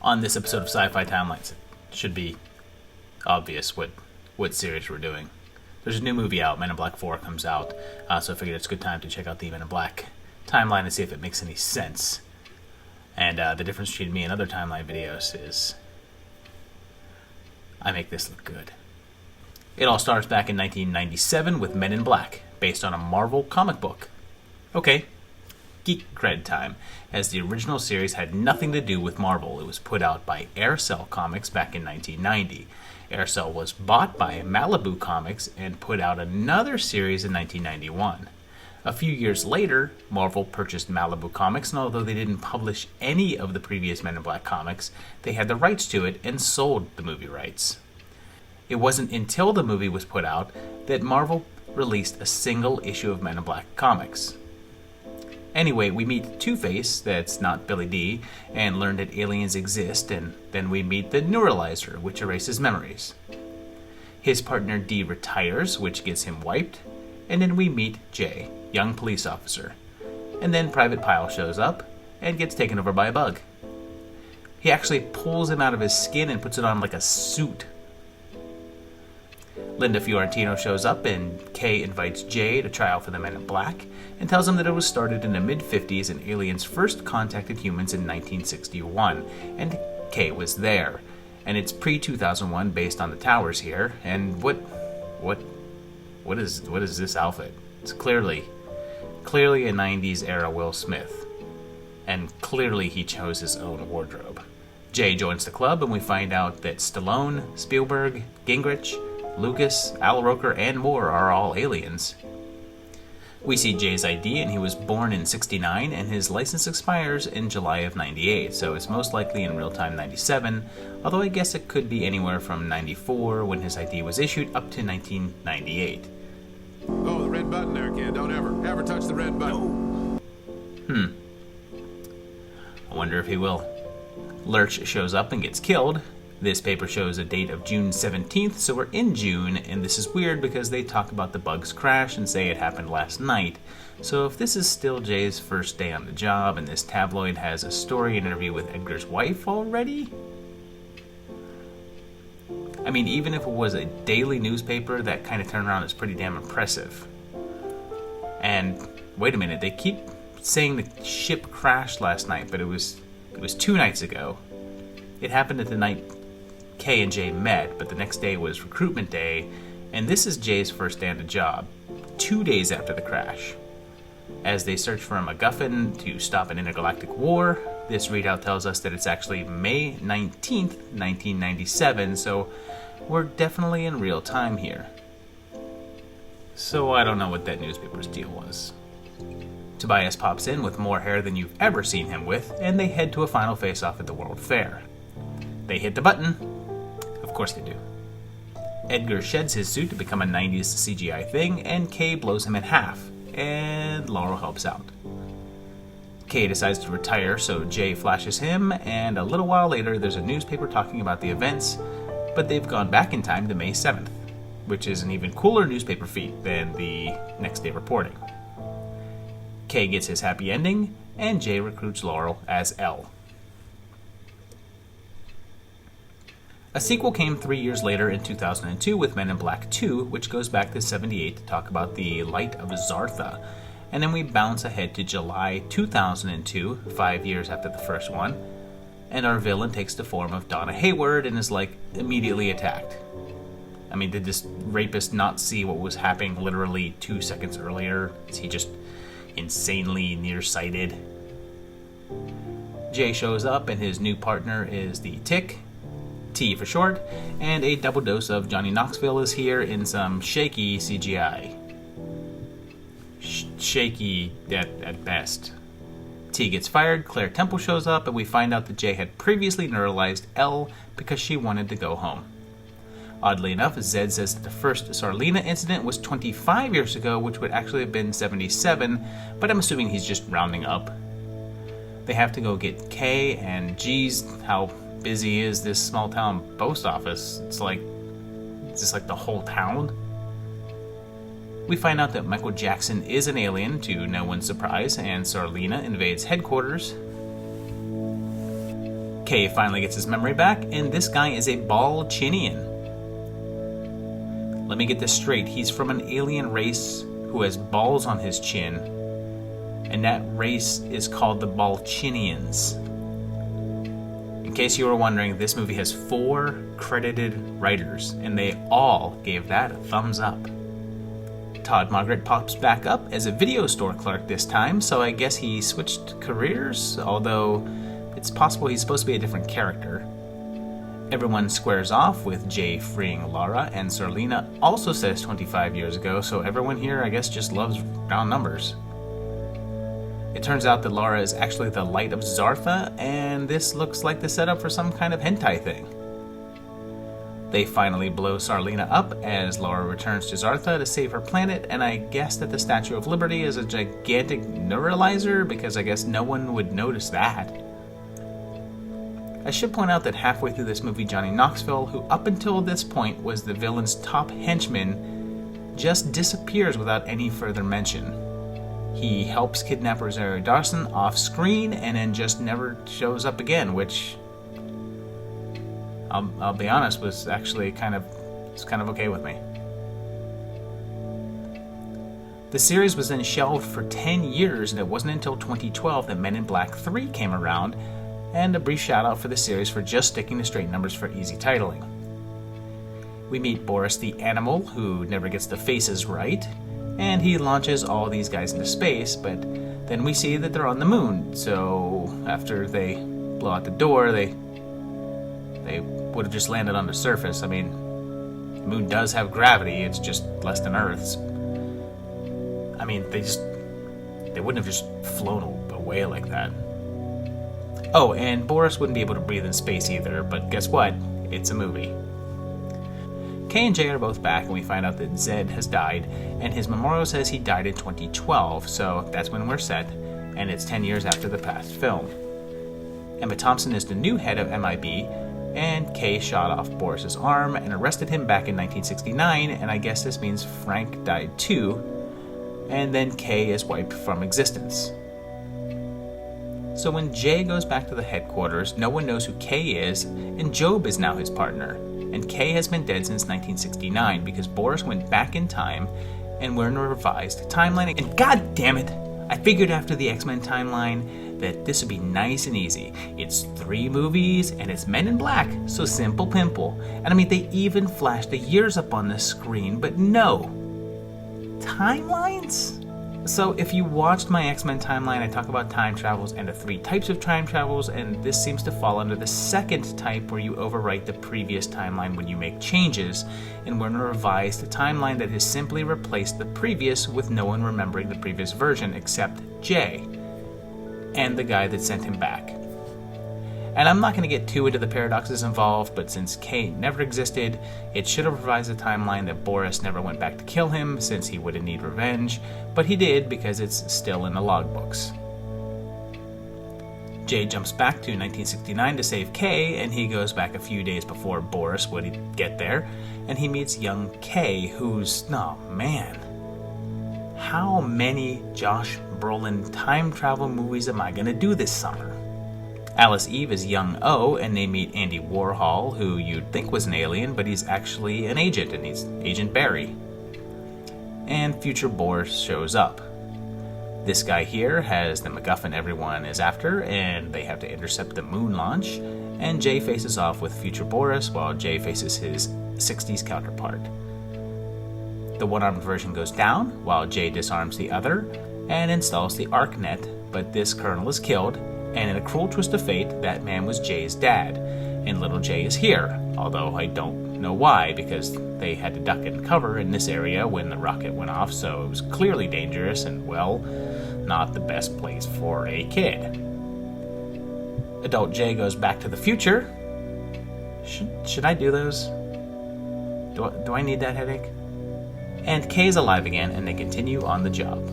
On this episode of Sci-Fi Timelines, it should be obvious what series we're doing. There's a new movie out, Men in Black 4 comes out, so I figured it's a good time to check out the Men in Black timeline and see if it makes any sense. And the difference between me and other timeline videos is I make this look good. It all starts back in 1997 with Men in Black, based on a Marvel comic book. Okay, geek cred time, as the original series had nothing to do with Marvel. It was put out by Aircel Comics back in 1990. Aircel was bought by Malibu Comics and put out another series in 1991. A few years later, Marvel purchased Malibu Comics, and although they didn't publish any of the previous Men in Black comics, they had the rights to it and sold the movie rights. It wasn't until the movie was put out that Marvel released a single issue of Men in Black comics. Anyway, we meet Two-Face, that's not Billy D, and learn that aliens exist, and then we meet the Neuralizer, which erases memories. His partner D retires, which gets him wiped, and then we meet J, young police officer. And then Private Pyle shows up and gets taken over by a bug. He actually pulls him out of his skin and puts it on like a suit. Linda Fiorentino shows up, and Kay invites Jay to try out for the Men in Black and tells him that it was started in the mid-50s and aliens first contacted humans in 1961, and Kay was there. And it's pre-2001 based on the towers here, and what is this outfit? It's clearly a 90s era Will Smith, and clearly he chose his own wardrobe. Jay joins the club, and we find out that Stallone, Spielberg, Gingrich, Lucas, Al Roker, and more are all aliens. We see Jay's ID, and he was born in 69, and his license expires in July of 98, so it's most likely in real time 97, although I guess it could be anywhere from 94, when his ID was issued, up to 1998. Oh, the red button there, kid. Don't ever touch the red button. I wonder if he will. Lurch shows up and gets killed. This paper shows a date of June 17th, so we're in June, and this is weird because they talk about the bug's crash and say it happened last night. So if this is still Jay's first day on the job, and this tabloid has a story and interview with Edgar's wife already? I mean, even if it was a daily newspaper, that kind of turnaround is pretty damn impressive. And wait a minute, they keep saying the ship crashed last night, but it was 2 nights ago. It happened at the night Kay and Jay met, but the next day was recruitment day, and this is Jay's first day on the job, 2 days after the crash. As they search for a MacGuffin to stop an intergalactic war, this readout tells us that it's actually May 19th, 1997, so we're definitely in real time here. So I don't know what that newspaper's deal was. Tobias pops in with more hair than you've ever seen him with, and they head to a final face-off at the World Fair. They hit the button. Of course they do. Edgar sheds his suit to become a 90s CGI thing, and Kay blows him in half, and Laurel helps out. Kay decides to retire, so Jay flashes him, and a little while later there's a newspaper talking about the events, but they've gone back in time to May 7th, which is an even cooler newspaper feat than the next day reporting. Kay gets his happy ending, and Jay recruits Laurel as Elle. A sequel came 3 years later in 2002 with Men in Black 2, which goes back to 78 to talk about the Light of Zartha. And then we bounce ahead to July 2002, 5 years after the first one, and our villain takes the form of Donna Hayward and is immediately attacked. I mean, did this rapist not see what was happening literally 2 seconds earlier? Is he just insanely nearsighted? Jay shows up, and his new partner is the Tick, T for short, and a double dose of Johnny Knoxville is here in some shaky CGI. Shaky at best. T gets fired, Claire Temple shows up, and we find out that Jay had previously neuralized Elle because she wanted to go home. Oddly enough, Zed says that the first Sarlina incident was 25 years ago, which would actually have been 77, but I'm assuming he's just rounding up. They have to go get Kay, and geez, how busy is this small town post office? It's just like the whole town. We find out that Michael Jackson is an alien, to no one's surprise, and Sarlina invades headquarters. Kay finally gets his memory back, and this guy is a Balchinian. Let me get this straight. He's from an alien race who has balls on his chin, and that race is called the Balchinians. In case you were wondering, this movie has 4 credited writers, and they all gave that a thumbs up. Todd Margaret pops back up as a video store clerk this time, so I guess he switched careers, although it's possible he's supposed to be a different character. Everyone squares off with Jay freeing Laura, and Serlina also says 25 years ago, so everyone here I guess just loves round numbers. It turns out that Laura is actually the Light of Zartha, and this looks like the setup for some kind of hentai thing. They finally blow Serlina up as Laura returns to Zartha to save her planet, and I guess that the Statue of Liberty is a gigantic neuralizer, because I guess no one would notice that. I should point out that halfway through this movie, Johnny Knoxville, who up until this point was the villain's top henchman, just disappears without any further mention. He helps kidnap Rosario Dawson off screen and then just never shows up again, which I'll be honest, was actually kind of okay with me. The series was then shelved for 10 years, and it wasn't until 2012 that Men in Black 3 came around, and a brief shout out for the series for just sticking to straight numbers for easy titling. We meet Boris the Animal, who never gets the faces right, and he launches all these guys into space, but then we see that they're on the moon, so after they blow out the door, they would have just landed on the surface. I mean, the moon does have gravity, it's just less than Earth's. I mean, they wouldn't have just flown away like that. Oh, and Boris wouldn't be able to breathe in space either, but guess what? It's a movie. Kay and Jay are both back, and we find out that Zed has died, and his memorial says he died in 2012, so that's when we're set, and it's 10 years after the past film. Emma Thompson is the new head of MIB, and Kay shot off Boris's arm and arrested him back in 1969, and I guess this means Frank died too, and then Kay is wiped from existence. So when Jay goes back to the headquarters, no one knows who Kay is, and Job is now his partner. And Kay has been dead since 1969 because Boris went back in time and we're in a revised timeline. And god damn it, I figured after the X-Men timeline that this would be nice and easy. It's 3 movies and it's Men in Black, so simple pimple. And I mean, they even flash the years up on the screen, but no. Timelines? So if you watched my X-Men timeline, I talk about time travels and the 3 types of time travels, and this seems to fall under the second type where you overwrite the previous timeline when you make changes, and we're in a revised timeline that has simply replaced the previous with no one remembering the previous version except Jay and the guy that sent him back. And I'm not going to get too into the paradoxes involved, but since Kay never existed, it should have revised the timeline that Boris never went back to kill him, since he wouldn't need revenge, but he did because it's still in the logbooks. Jay jumps back to 1969 to save Kay, and he goes back a few days before Boris would get there, and he meets young Kay, who's, oh man, how many Josh Brolin time travel movies am I going to do this summer? Alice Eve is young O, and they meet Andy Warhol, who you'd think was an alien, but he's actually an agent, and he's Agent Barry. And future Boris shows up. This guy here has the MacGuffin everyone is after, and they have to intercept the moon launch, and Jay faces off with future Boris while Jay faces his 60s counterpart. The one-armed version goes down, while Jay disarms the other, and installs the ArcNet, but this colonel is killed, and in a cruel twist of fate, that man was Jay's dad, and little Jay is here, although I don't know why, because they had to duck and cover in this area when the rocket went off, so it was clearly dangerous and, well, not the best place for a kid. Adult Jay goes back to the future. Should I do those? Do I need that headache? And Kay's alive again, and they continue on the job.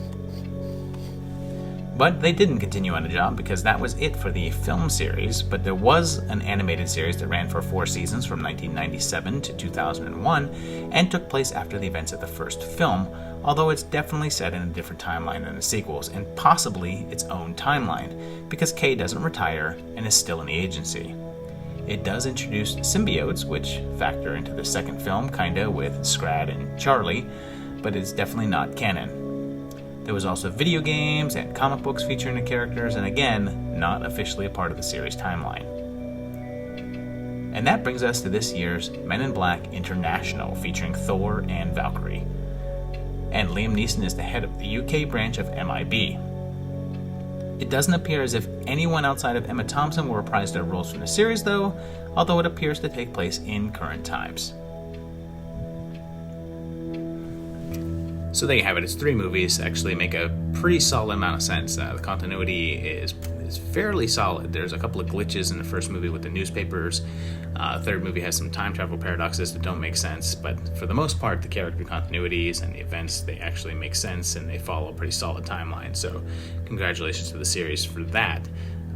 But they didn't continue on the job because that was it for the film series, but there was an animated series that ran for 4 seasons from 1997 to 2001 and took place after the events of the first film, although it's definitely set in a different timeline than the sequels, and possibly its own timeline, because Kay doesn't retire and is still in the agency. It does introduce symbiotes, which factor into the second film, kinda, with Scrad and Charlie, but it's definitely not canon. There was also video games and comic books featuring the characters, and again, not officially a part of the series timeline. And that brings us to this year's Men in Black International, featuring Thor and Valkyrie. And Liam Neeson is the head of the UK branch of MIB. It doesn't appear as if anyone outside of Emma Thompson will reprise their roles from the series, though, although it appears to take place in current times. So there you have it. It's 3 movies, actually make a pretty solid amount of sense. The continuity is fairly solid. There's a couple of glitches in the first movie with the newspapers. Third movie has some time travel paradoxes that don't make sense, but for the most part, the character continuities and the events, they actually make sense and they follow a pretty solid timeline. So congratulations to the series for that.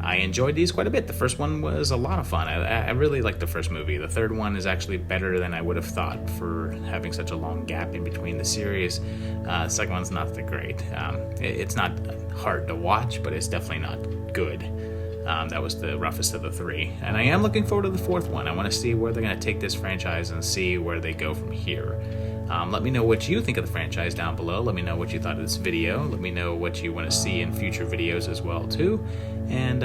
I enjoyed these quite a bit. The first one was a lot of fun. I really liked the first movie. The third one is actually better than I would have thought for having such a long gap in between the series. The second one's not that great. It's not hard to watch, but it's definitely not good. That was the roughest of the 3. And I am looking forward to the 4th one. I want to see where they're going to take this franchise and see where they go from here. Let me know what you think of the franchise down below. Let me know what you thought of this video. Let me know what you want to see in future videos as well, too. And,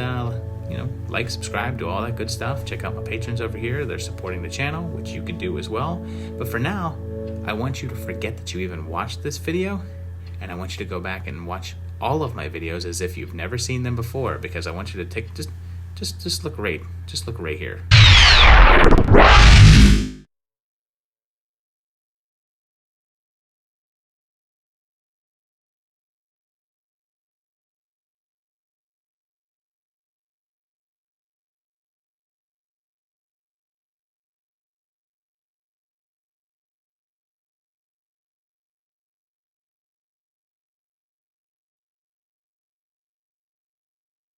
like, subscribe, do all that good stuff. Check out my patrons over here. They're supporting the channel, which you can do as well. But for now, I want you to forget that you even watched this video. And I want you to go back and watch all of my videos as if you've never seen them before, because I want you to take just look right here.